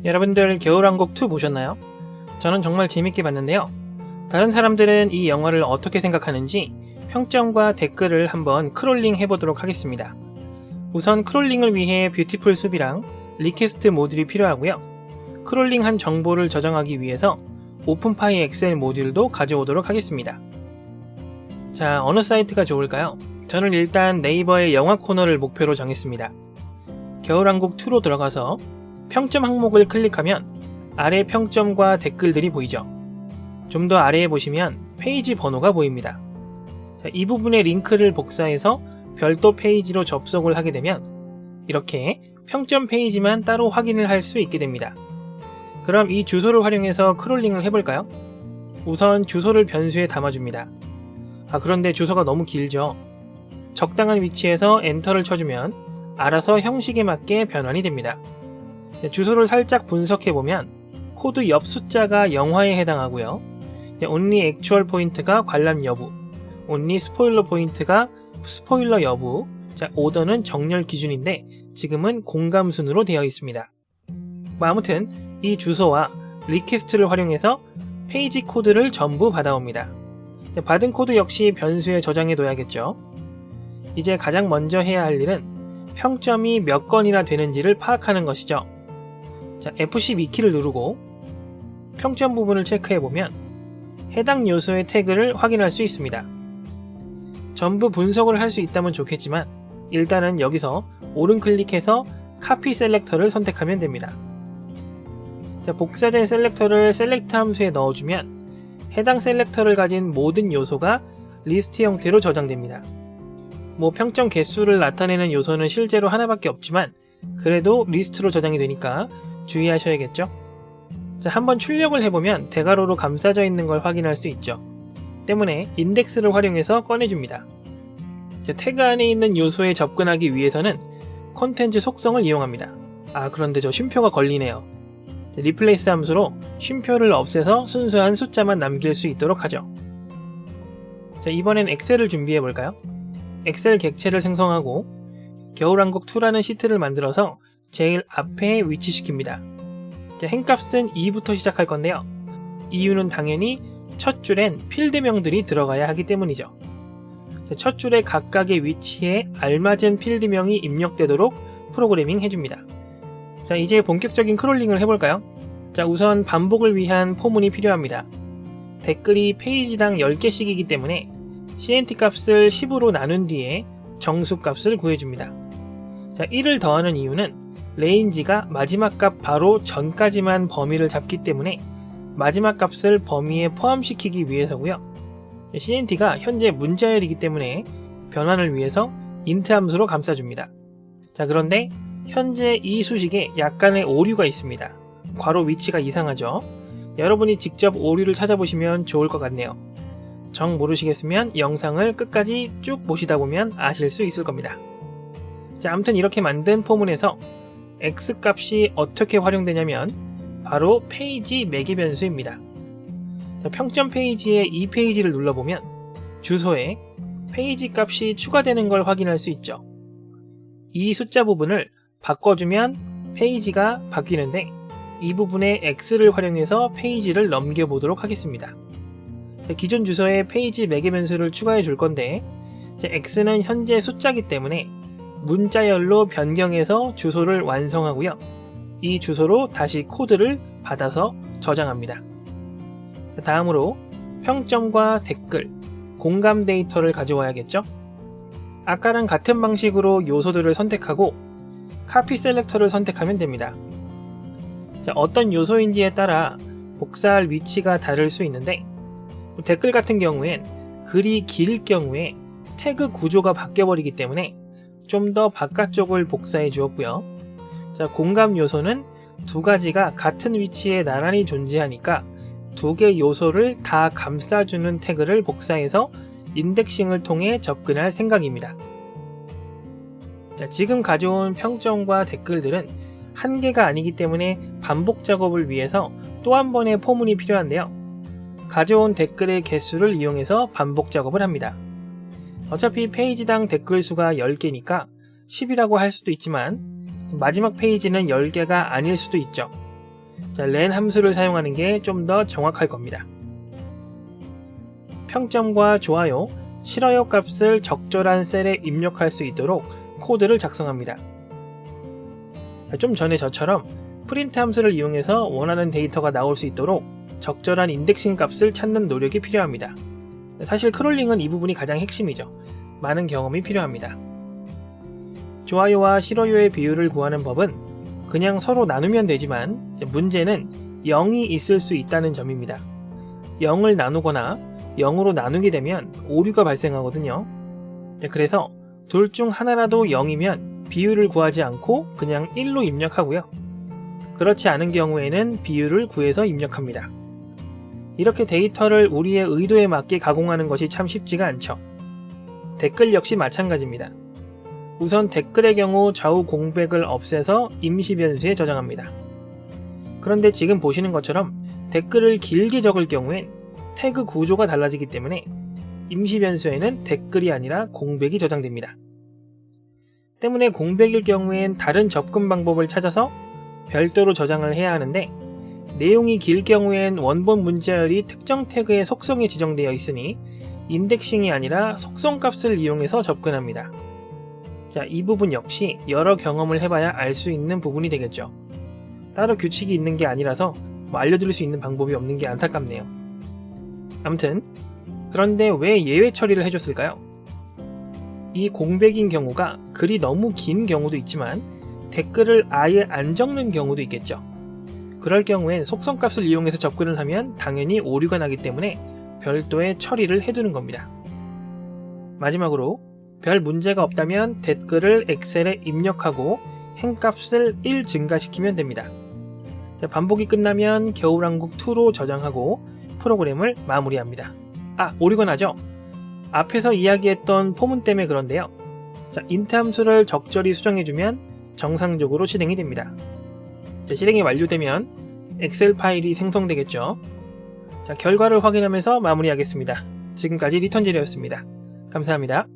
여러분들 겨울왕국 2 보셨나요? 저는 정말 재밌게 봤는데요. 다른 사람들은 이 영화를 어떻게 생각하는지 평점과 댓글을 한번 크롤링 해보도록 하겠습니다. 우선 크롤링을 위해 뷰티풀 숲이랑 리퀘스트 모듈이 필요하고요. 크롤링한 정보를 저장하기 위해서 오픈파이 엑셀 모듈도 가져오도록 하겠습니다. 자, 어느 사이트가 좋을까요? 저는 일단 네이버의 영화 코너를 목표로 정했습니다. 겨울왕국 2로 들어가서 평점 항목을 클릭하면 아래 평점과 댓글들이 보이죠. 좀 더 아래에 보시면 페이지 번호가 보입니다. 자, 이 부분의 링크를 복사해서 별도 페이지로 접속을 하게 되면 이렇게 평점 페이지만 따로 확인을 할 수 있게 됩니다. 그럼 이 주소를 활용해서 크롤링을 해볼까요? 우선 주소를 변수에 담아줍니다. 그런데 주소가 너무 길죠? 적당한 위치에서 엔터를 쳐주면 알아서 형식에 맞게 변환이 됩니다. 주소를 살짝 분석해보면 코드 옆 숫자가 영화에 해당하고요. only actual 포인트가 관람 여부, only 스포일러 포인트가 스포일러 여부, 자, 오더는 정렬 기준인데 지금은 공감 순으로 되어 있습니다. 아무튼 이 주소와 리퀘스트를 활용해서 페이지 코드를 전부 받아옵니다. 받은 코드 역시 변수에 저장해 둬야겠죠. 이제 가장 먼저 해야 할 일은 평점이 몇 건이나 되는지를 파악하는 것이죠. 자, F12키를 누르고 평점 부분을 체크해보면 해당 요소의 태그를 확인할 수 있습니다. 전부 분석을 할 수 있다면 좋겠지만 일단은 여기서 오른클릭해서 카피 셀렉터를 선택하면 됩니다. 자, 복사된 셀렉터를 셀렉트 함수에 넣어주면 해당 셀렉터를 가진 모든 요소가 리스트 형태로 저장됩니다. 평점 개수를 나타내는 요소는 실제로 하나밖에 없지만 그래도 리스트로 저장이 되니까 주의하셔야겠죠? 자, 한번 출력을 해보면 대괄호로 감싸져 있는 걸 확인할 수 있죠. 때문에 인덱스를 활용해서 꺼내줍니다. 자, 태그 안에 있는 요소에 접근하기 위해서는 콘텐츠 속성을 이용합니다. 그런데 저 쉼표가 걸리네요. 자, 리플레이스 함수로 쉼표를 없애서 순수한 숫자만 남길 수 있도록 하죠. 자, 이번엔 엑셀을 준비해볼까요? 엑셀 객체를 생성하고 겨울왕국 2라는 시트를 만들어서 제일 앞에 위치시킵니다. 자, 행값은 2부터 시작할 건데요. 이유는 당연히 첫 줄엔 필드명들이 들어가야 하기 때문이죠. 자, 첫 줄의 각각의 위치에 알맞은 필드명이 입력되도록 프로그래밍 해줍니다. 자, 이제 본격적인 크롤링을 해볼까요? 자, 우선 반복을 위한 포문이 필요합니다. 댓글이 페이지당 10개씩이기 때문에 CNT 값을 10으로 나눈 뒤에 정수 값을 구해줍니다. 자, 1을 더하는 이유는 레인지가 마지막 값 바로 전까지만 범위를 잡기 때문에 마지막 값을 범위에 포함시키기 위해서고요. CNT가 현재 문자열이기 때문에 변환을 위해서 int 함수로 감싸줍니다. 자, 그런데 현재 이 수식에 약간의 오류가 있습니다. 괄호 위치가 이상하죠? 여러분이 직접 오류를 찾아보시면 좋을 것 같네요. 정 모르시겠으면 영상을 끝까지 쭉 보시다 보면 아실 수 있을 겁니다. 자, 아무튼 이렇게 만든 포문에서 X값이 어떻게 활용되냐면 바로 페이지 매개 변수입니다. 자, 평점 페이지의 이 페이지를 눌러보면 주소에 페이지 값이 추가되는 걸 확인할 수 있죠. 이 숫자 부분을 바꿔주면 페이지가 바뀌는데 이 부분에 X를 활용해서 페이지를 넘겨보도록 하겠습니다. 자, 기존 주소에 페이지 매개 변수를 추가해 줄 건데 자, X는 현재 숫자이기 때문에 문자열로 변경해서 주소를 완성하고요. 이 주소로 다시 코드를 받아서 저장합니다. 다음으로 평점과 댓글, 공감 데이터를 가져와야겠죠? 아까랑 같은 방식으로 요소들을 선택하고 카피 셀렉터를 선택하면 됩니다. 자, 어떤 요소인지에 따라 복사할 위치가 다를 수 있는데 댓글 같은 경우엔 글이 길 경우에 태그 구조가 바뀌어버리기 때문에 좀 더 바깥쪽을 복사해 주었고요. 자, 공감 요소는 두 가지가 같은 위치에 나란히 존재하니까 두 개 요소를 다 감싸주는 태그를 복사해서 인덱싱을 통해 접근할 생각입니다. 자, 지금 가져온 평점과 댓글들은 한 개가 아니기 때문에 반복 작업을 위해서 또 한 번의 포문이 필요한데요. 가져온 댓글의 개수를 이용해서 반복 작업을 합니다. 어차피 페이지당 댓글 수가 10개니까 10이라고 할 수도 있지만 마지막 페이지는 10개가 아닐 수도 있죠. 자, len 함수를 사용하는 게 좀 더 정확할 겁니다. 평점과 좋아요, 싫어요 값을 적절한 셀에 입력할 수 있도록 코드를 작성합니다. 자, 좀 전에 저처럼 프린트 함수를 이용해서 원하는 데이터가 나올 수 있도록 적절한 인덱싱 값을 찾는 노력이 필요합니다. 사실 크롤링은 이 부분이 가장 핵심이죠. 많은 경험이 필요합니다. 좋아요와 싫어요의 비율을 구하는 법은 그냥 서로 나누면 되지만 문제는 0이 있을 수 있다는 점입니다. 0을 나누거나 0으로 나누게 되면 오류가 발생하거든요. 그래서 둘 중 하나라도 0이면 비율을 구하지 않고 그냥 1로 입력하고요. 그렇지 않은 경우에는 비율을 구해서 입력합니다. 이렇게 데이터를 우리의 의도에 맞게 가공하는 것이 참 쉽지가 않죠. 댓글 역시 마찬가지입니다. 우선 댓글의 경우 좌우 공백을 없애서 임시 변수에 저장합니다. 그런데 지금 보시는 것처럼 댓글을 길게 적을 경우엔 태그 구조가 달라지기 때문에 임시 변수에는 댓글이 아니라 공백이 저장됩니다. 때문에 공백일 경우엔 다른 접근 방법을 찾아서 별도로 저장을 해야 하는데 내용이 길 경우엔 원본 문자열이 특정 태그의 속성에 지정되어 있으니 인덱싱이 아니라 속성값을 이용해서 접근합니다. 자, 이 부분 역시 여러 경험을 해봐야 알 수 있는 부분이 되겠죠. 따로 규칙이 있는 게 아니라서 알려드릴 수 있는 방법이 없는 게 안타깝네요. 아무튼 그런데 왜 예외 처리를 해줬을까요? 이 공백인 경우가 글이 너무 긴 경우도 있지만 댓글을 아예 안 적는 경우도 있겠죠. 그럴 경우엔 속성값을 이용해서 접근을 하면 당연히 오류가 나기 때문에 별도의 처리를 해두는 겁니다. 마지막으로 별 문제가 없다면 댓글을 엑셀에 입력하고 행값을 1 증가시키면 됩니다. 반복이 끝나면 겨울왕국2로 저장하고 프로그램을 마무리합니다. 오류가 나죠? 앞에서 이야기했던 포문 때문에 그런데요. 자, int 함수를 적절히 수정해주면 정상적으로 실행이 됩니다. 자, 실행이 완료되면 엑셀 파일이 생성되겠죠. 자, 결과를 확인하면서 마무리하겠습니다. 지금까지 리턴젤이었습니다. 감사합니다.